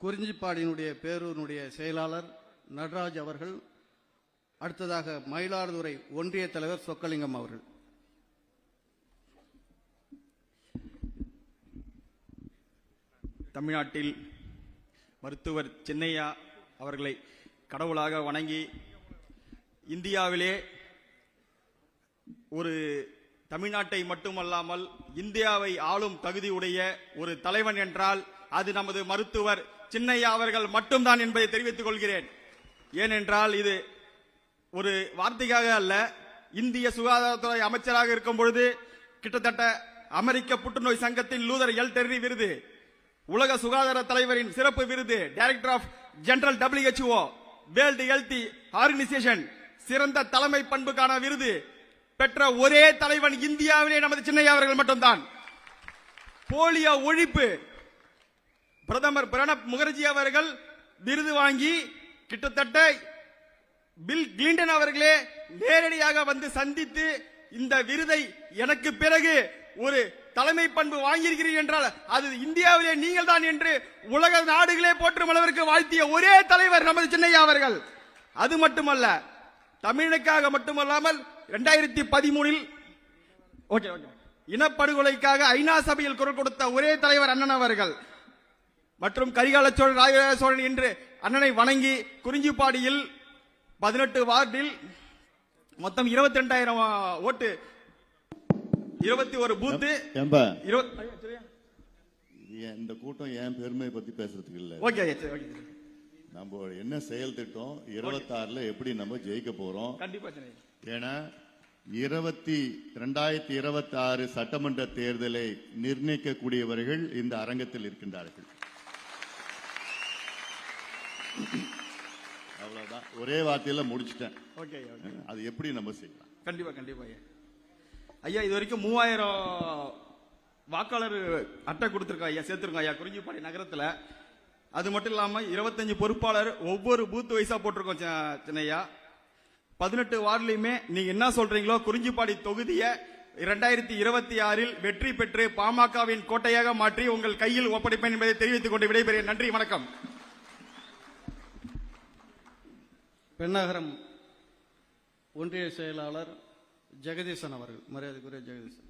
குறிஞ்சிப்பாடியினுடைய பேரூரினுடைய செயலாளர் நடராஜ் அவர்கள், அடுத்ததாக மயிலாடுதுறை ஒன்றிய தலைவர் சொக்கலிங்கம் அவர்கள். தமிழ்நாட்டில் மருத்துவர் சின்னையா அவர்களை கடவுளாக வணங்கி, இந்தியாவிலே ஒரு தமிழ்நாட்டை மட்டுமல்லாமல் இந்தியாவை ஆளும் தகுதியுடைய ஒரு தலைவன் என்றால் அது நமது மருத்துவர் சின்னையா அவர்கள் மட்டும்தான் என்பதை தெரிவித்துக் கொள்கிறேன். ஏனென்றால் இது ஒரு வார்த்தைக்காக அல்ல, இந்திய சுகாதாரத்துறை அமைச்சராக இருக்கும் பொழுது கிட்டத்தட்ட அமெரிக்க புற்றுநோய் சங்கத்தின் லூதர் எல் டெர்ரி விருது, உலக சுகாதார தலைவரின் சிறப்பு விருது, director of general WHO, world health organisation சிறந்த தலைமை பண்புக்கான விருது பெற்ற ஒரே தலைவன் இந்தியாவிலே நமது சின்னையா அவர்கள் மட்டும்தான். போலியோ ஒழிப்பு பிரதமர் பிரணப் முகர்ஜி அவர்கள் விருது வாங்கி கிட்டத்தட்ட பில் கிளின்டன் அவர்களே நேரடியாக வந்து சந்தித்து இந்த விருதை எனக்கு பிறகு ஒரு தலைமை பண்பு வாங்கியிருக்கிறீர்கள் என்றால் அது இந்தியாவிலே நீங்கள் தான் என்று உலக நாடுகளே போற்றும் அளவிற்கு வாழ்த்திய ஒரே தலைவர் நமது சின்னையா அவர்கள். அது மட்டுமல்ல, தமிழுக்காக மட்டுமல்லாமல் 2013 இனப்படுகொலைக்காக ஐநா சபையில் குரல் கொடுத்த ஒரே தலைவர் அண்ணன் அவர்கள். மற்றும் கரிகால சோழன், ராஜராஜ சோழன் என்று அண்ணனை வணங்கி குறிஞ்சிப்பாடியில் 18 வார்டில் மொத்தம் 22,000 ஓட்டு, 21 பூத்து. இந்த கூட்டம் என் பெருமை பத்தி பேசுறதுக்கு இல்ல. நம்ம என்ன செயல் திட்டம் 26ல எப்படி நம்ம ஜெயிக்க போறோம். கண்டிப்பா. ஏன்னா 2026 சட்டமன்ற தேர்தலை நிர்ணயிக்கக்கூடியவர்கள் இந்த அரங்கத்தில் இருக்கின்றார்கள். அவ்வளவுதான், ஒரே வார்த்தையில முடிச்சிட்டேன். அது எப்படி நம்ம செய்யலாம்? கண்டிப்பா கண்டிப்பா ஐயா. இது வரைக்கும் 3000 வாக்காளர் அட்டை கொடுத்திருக்கோம் ஐயா, சேர்த்திருக்கோம் ஐயா குறிஞ்சிப்பாடி நகரத்துல. அது மட்டும் இல்லாம 25 பொறுப்பாளர் ஒவ்வொரு பூத் வைஸா போட்டிருக்கோம் சின்னையா. 18 வார்டுலயுமே நீங்க என்ன சொல்றீங்களோ குறிஞ்சிப்பாடி தொகுதியை 2026 வெற்றி பெற்று பாமகவின் கோட்டையாக மாற்றி உங்கள் கையில் ஒப்படைப்பேன் என்பதை தெரிவித்துக் கொண்டு விடைபெறுகிறேன். நன்றி, வணக்கம். பெண்ணகரம் ஒன்றிய செயலாளர் ஜெகதீசன் அவர்கள், மரியாதைக்குரிய ஜெகதீசன்.